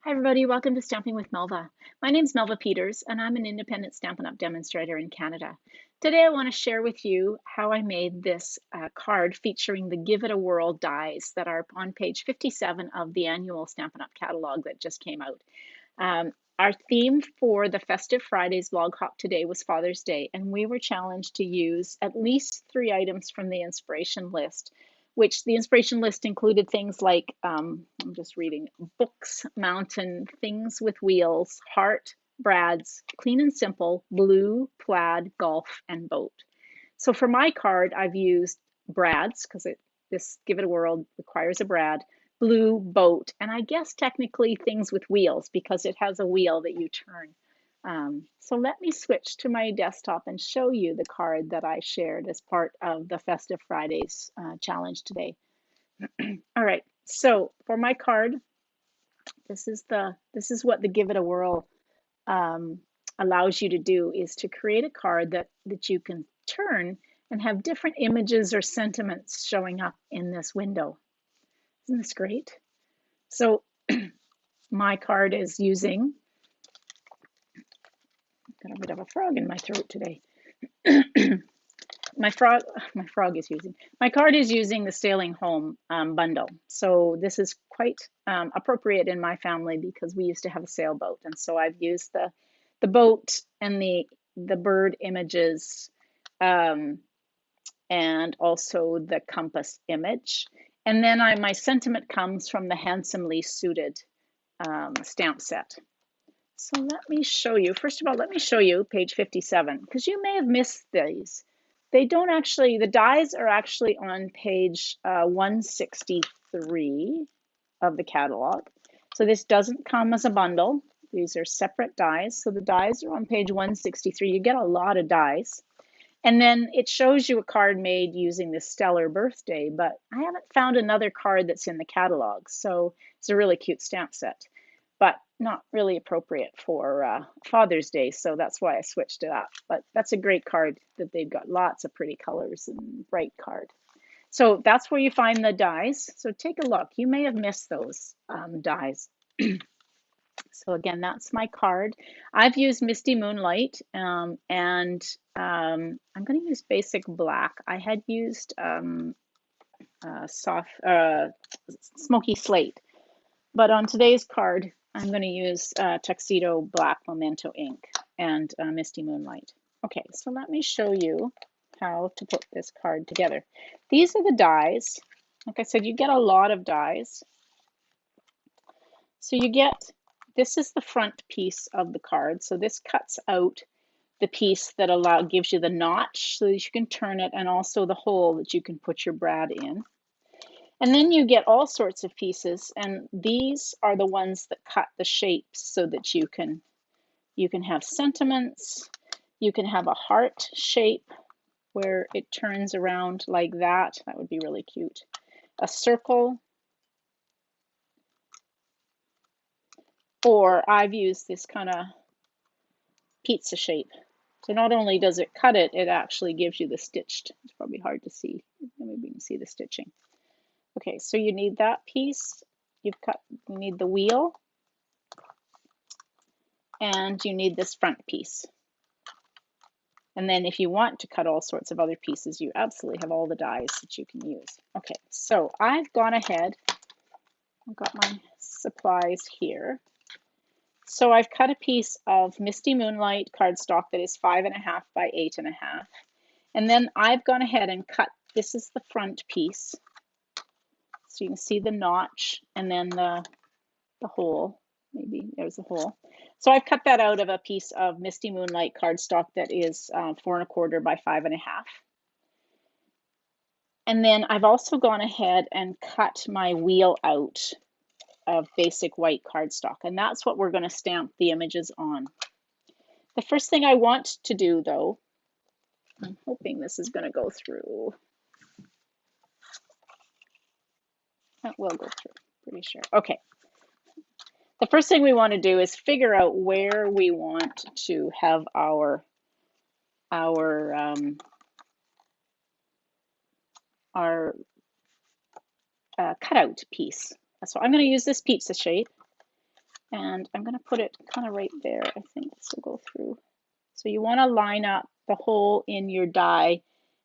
Hi everybody, welcome to Stamping with Melva. My name's Melva Peters and I'm an independent Stampin' Up! Demonstrator in Canada. Today I want to share with you how I made this card featuring the Give It a Whirl dies that are on page 57 of the annual Stampin' Up! Catalog that just came out. Our theme for the Festive Fridays vlog hop today was Father's Day, and we were challenged to use at least 3 items from the inspiration list, which the inspiration list included things like, I'm just reading, books, mountain, things with wheels, heart, brads, clean and simple, blue, plaid, golf, and boat. So for my card, I've used brads because this Give It a Whirl requires a brad, blue, boat, and I guess technically things with wheels because it has a wheel that you turn. So let me switch to my desktop and show you the card that I shared as part of the Festive Fridays challenge today. All right, so for my card, this is what the Give It a Whirl allows you to do, is to create a card that you can turn and have different images or sentiments showing up in this window. Isn't this great? So my card is using, got a bit of a frog in my throat today. My card is using the Sailing Home bundle. So this is quite appropriate in my family because we used to have a sailboat, and so I've used the boat and the bird images, and also the compass image. And then my sentiment comes from the Handsomely Suited stamp set. So let me show you. First of all, let me show you page 57, because you may have missed these. They don't actually, the dies are actually on page 163 of the catalog. So this doesn't come as a bundle. These are separate dies. So the dies are on page 163. You get a lot of dies. And then it shows you a card made using the Stellar Birthday, but I haven't found another card that's in the catalog. So it's a really cute stamp set, but not really appropriate for Father's Day. So that's why I switched it up. But that's a great card that they've got lots of pretty colors and bright card. So that's where you find the dies. So take a look. You may have missed those dies. So again, that's my card. I've used Misty Moonlight, and I'm going to use basic black. I had used smoky slate, but on today's card, I'm going to use Tuxedo Black Memento ink and Misty Moonlight. Okay, so let me show you how to put this card together. These are the dies. Like I said, you get a lot of dies. So you get, this is the front piece of the card. So this cuts out the piece that gives you the notch so that you can turn it, and also the hole that you can put your brad in. And then you get all sorts of pieces, and these are the ones that cut the shapes so that you can have sentiments. You can have a heart shape where it turns around like that. That would be really cute. A circle. Or I've used this kind of pizza shape. So not only does it cut it, it actually gives you the stitched. It's probably hard to see. Maybe you can see the stitching. Okay, so you need that piece. You need the wheel, and you need this front piece. And then if you want to cut all sorts of other pieces, you absolutely have all the dies that you can use. Okay, so I've gone ahead. I've got my supplies here. So I've cut a piece of Misty Moonlight cardstock that is 5.5 by 8.5. And then I've gone ahead and cut, this is the front piece. So you can see the notch and then the hole. Maybe there's a hole. So I've cut that out of a piece of Misty Moonlight cardstock that is 4.25 by 5.5. And then I've also gone ahead and cut my wheel out of basic white cardstock, and that's what we're going to stamp the images on. The first thing I want to do, though, I'm hoping this is going to go through. That will go through, pretty sure. Okay. The first thing we want to do is figure out where we want to have our cutout piece. So I'm going to use this pizza shape. And I'm going to put it kind of right there. I think this will go through. So you want to line up the hole in your die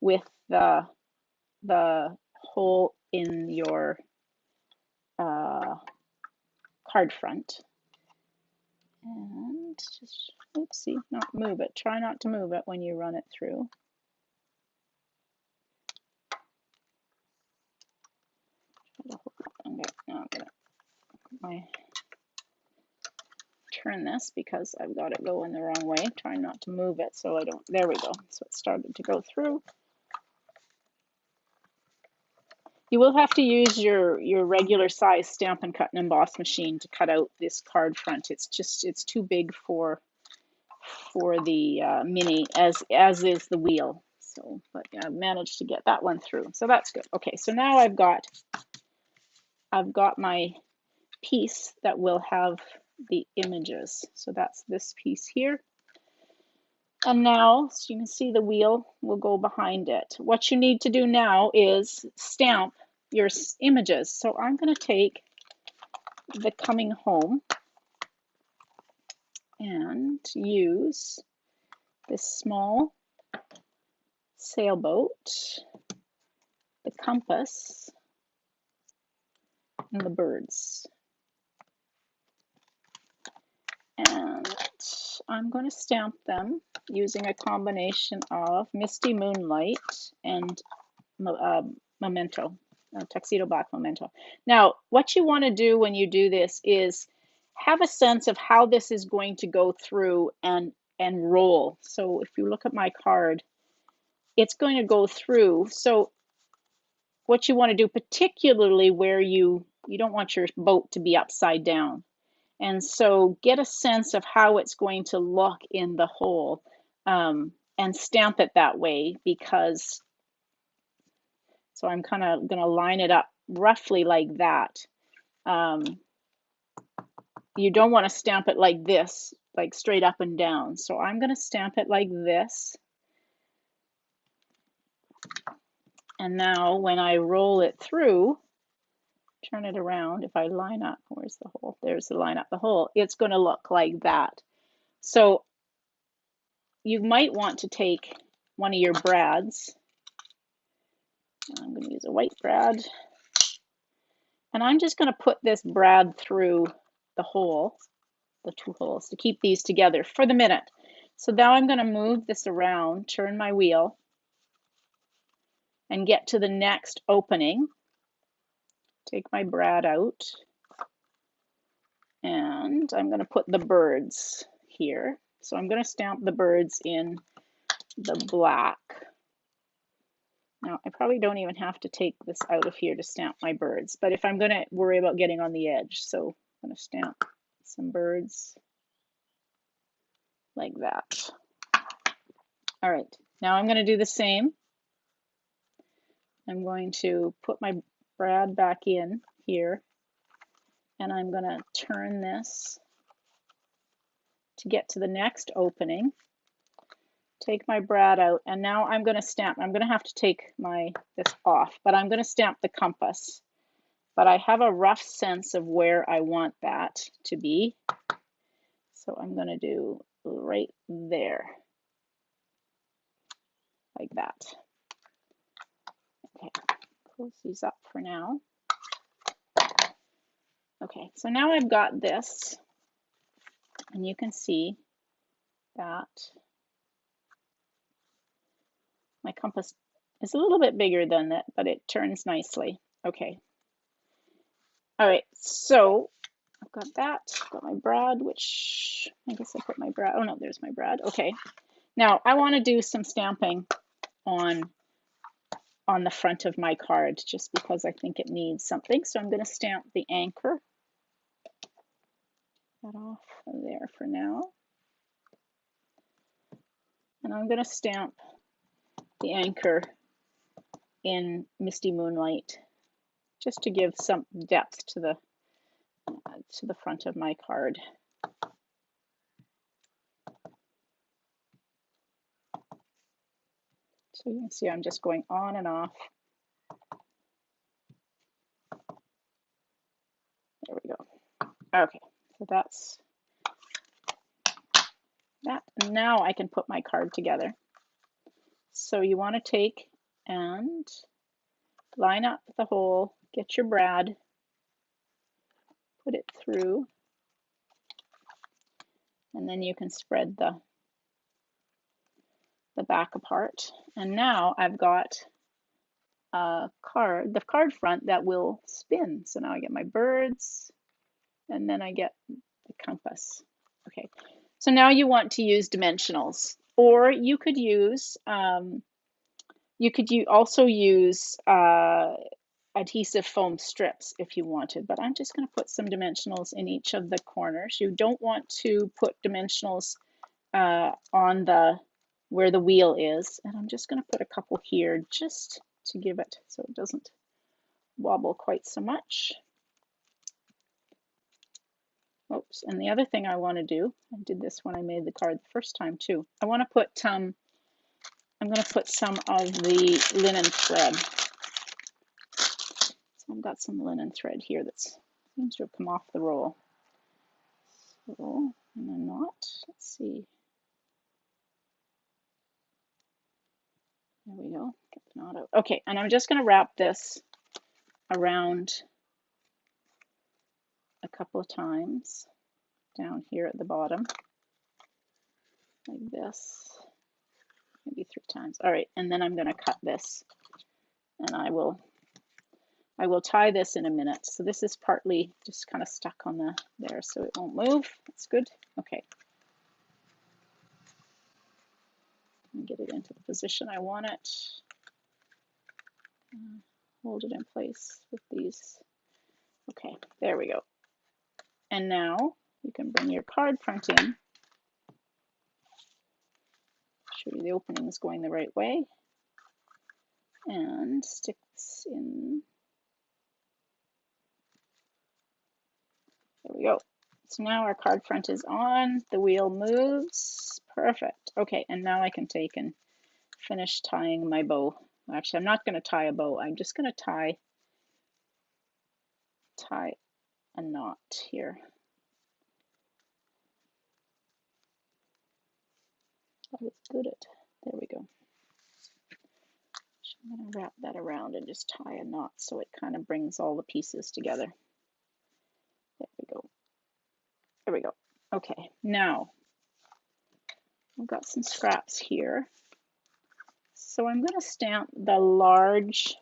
with the hole in your card front. And just, oopsie, not move it. Try not to move it when you run it through. Okay, now I'm gonna turn this because I've got it going the wrong way. Trying not to move it so I don't. There we go. So it started to go through. You will have to use your regular size Stampin' Cut and Emboss machine to cut out this card front. It's too big for the mini, as is the wheel. So, but I managed to get that one through. So that's good. Okay, so now I've got my piece that will have the images. So that's this piece here. And now, so you can see the wheel will go behind it. What you need to do now is stamp your images. So I'm going to take the Coming Home and use this small sailboat, the compass, and the birds. And I'm going to stamp them using a combination of Misty Moonlight and Memento, Tuxedo Black Memento. Now, what you want to do when you do this is have a sense of how this is going to go through and roll. So if you look at my card, it's going to go through. So what you want to do, particularly where you don't want your boat to be upside down. And so get a sense of how it's going to look in the hole, and stamp it that way, because, so I'm kind of going to line it up roughly like that. You don't want to stamp it like this, like straight up and down. So I'm going to stamp it like this. And now when I roll it through, turn it around, if I line up, where's the hole? There's the line up the hole. It's going to look like that. So you might want to take one of your brads. I'm going to use a white brad. And I'm just going to put this brad through the hole, the two holes, to keep these together for the minute. So now I'm going to move this around, turn my wheel, and get to the next opening. Take my brad out. And I'm going to put the birds here. So I'm going to stamp the birds in the black. Now, I probably don't even have to take this out of here to stamp my birds, but if I'm going to worry about getting on the edge, so I'm going to stamp some birds like that. All right, now I'm going to do the same. I'm going to put my brad back in here, and I'm going to turn this to get to the next opening. Take my brad out, and now I'm going to stamp. I'm going to have to take this off, but I'm going to stamp the compass. But I have a rough sense of where I want that to be. So I'm going to do right there, like that. Okay, close these up for now. Okay, so now I've got this, and you can see that my compass is a little bit bigger than that, but it turns nicely. Okay. All right, so I've got that, got my brad, which I guess I put my brad, oh no, there's my brad. Okay, now I want to do some stamping on the front of my card, just because I think it needs something. So I'm going to stamp the anchor. That off there for now. And I'm going to stamp the anchor in Misty Moonlight, just to give some depth to the front of my card. So you can see I'm just going on and off. There we go. Okay, So that's that. And now I can put my card together. So you want to take and line up the hole, get your brad, put it through, and then you can spread the back apart. And now I've got a card, the card front that will spin. So now I get my birds, and then I get the compass. Okay, so now you want to use dimensionals, or you could use also use adhesive foam strips if you wanted, but I'm just going to put some dimensionals in each of the corners. You don't want to put dimensionals on the where the wheel is, and I'm just going to put a couple here just to give it so it doesn't wobble quite so much. Oops, and the other thing I want to do, I did this when I made the card the first time too, I want to put I'm going to put some of the linen thread. So I've got some linen thread here that seems to have come off the roll. So, and a knot, let's see. There we go, get the knot out. Okay, and I'm just going to wrap this around a couple of times down here at the bottom, like this, maybe 3 times. All right, and then I'm going to cut this, and I will tie this in a minute. So this is partly just kind of stuck on there, so it won't move. That's good. Okay. Get it into the position I want it. Hold it in place with these. Okay, there we go. And now you can bring your card front in. Show you the opening is going the right way. And stick this in. There we go. So now our card front is on. The wheel moves. Perfect. Okay, and now I can take and finish tying my bow. Actually, I'm not going to tie a bow. I'm just going to tie a knot here. I was good at. There we go. I'm going to wrap that around and just tie a knot so it kind of brings all the pieces together. There we go. There we go. Okay, now I've got some scraps here. So I'm going to stamp the large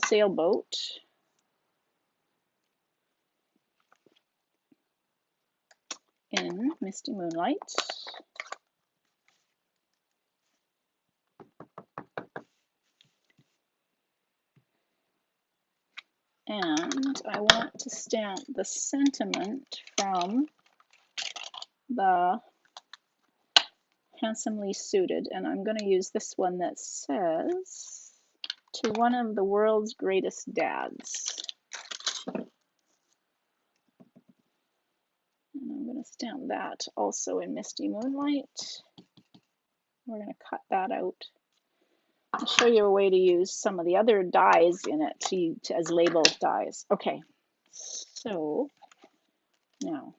sailboat. In Misty Moonlight. And I want to stamp the sentiment from the Handsomely Suited, and I'm going to use this one that says, to one of the world's greatest dads. And I'm going to stamp that also in Misty Moonlight. We're going to cut that out. I'll show you a way to use some of the other dies in it as label dies. Okay, so now,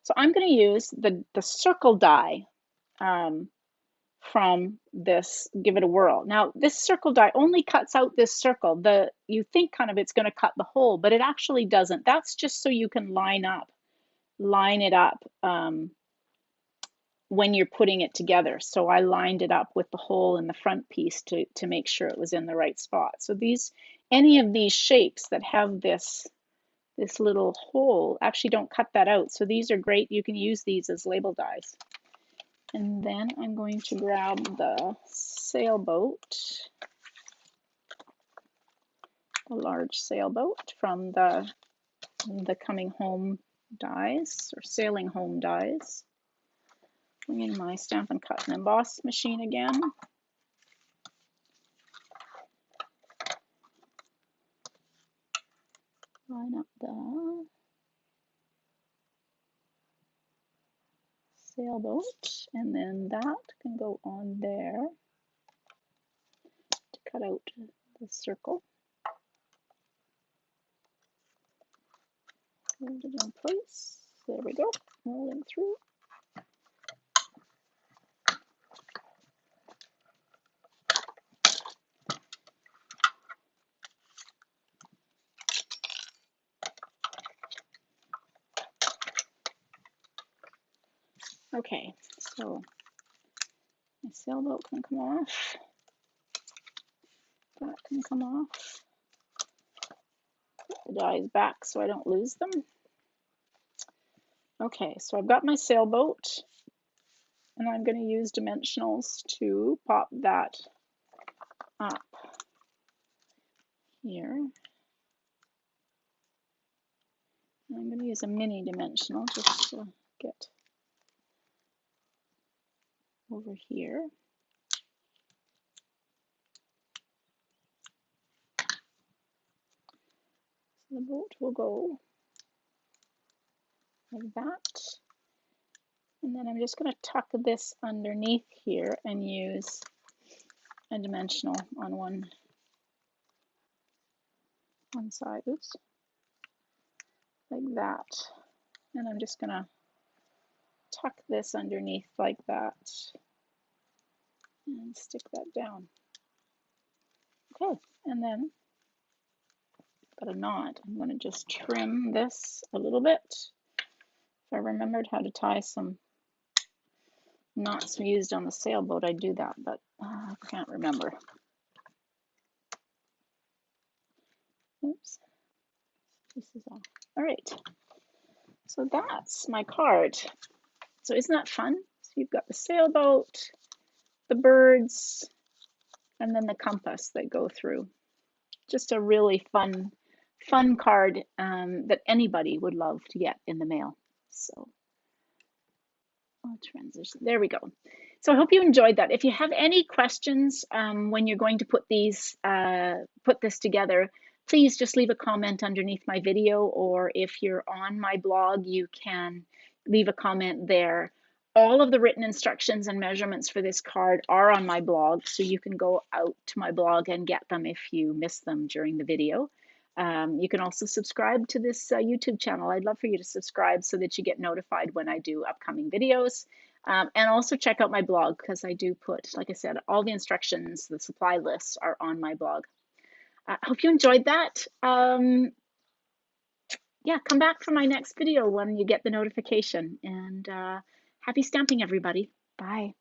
so I'm going to use the circle die from this Give It a Whirl. Now, this circle die only cuts out this circle. You think kind of it's going to cut the hole, but it actually doesn't. That's just so you can line it up when you're putting it together. So I lined it up with the hole in the front piece to make sure it was in the right spot. So any of these shapes that have this little hole actually don't cut that out. So these are great. You can use these as label dies. And then I'm going to grab the sailboat, the large sailboat from the Coming Home dies or Sailing Home dies. Bring in my Stampin' Cut and Emboss machine again. Line up the sailboat, and then that can go on there to cut out the circle. Hold it in place. There we go. Rolling through. Okay, so my sailboat can come off. That can come off. Put the dies back so I don't lose them. Okay, so I've got my sailboat, and I'm going to use dimensionals to pop that up here. And I'm going to use a mini dimensional just to get over here. So the boat will go like that. And then I'm just going to tuck this underneath here and use a dimensional on one side. Oops. Like that. And I'm just going to tuck this underneath like that and stick that down. Okay, and then I've got a knot. I'm going to just trim this a little bit. If I remembered how to tie some knots we used on the sailboat, I'd do that, but I can't remember. Oops, pieces off. All right, so that's my card. So isn't that fun? So you've got the sailboat, the birds, and then the compass that go through. Just a really fun card that anybody would love to get in the mail. So I'll transition. There we go. So I hope you enjoyed that. If you have any questions when you're going to put this together, please just leave a comment underneath my video, or if you're on my blog, you can leave a comment there. All of the written instructions and measurements for this card are on my blog, so you can go out to my blog and get them if you miss them during the video. You can also subscribe to this YouTube channel. I'd love for you to subscribe so that you get notified when I do upcoming videos. And also check out my blog, because I do put, like I said, all the instructions, the supply lists are on my blog. I hope you enjoyed that. Yeah, come back for my next video when you get the notification. And happy stamping, everybody. Bye.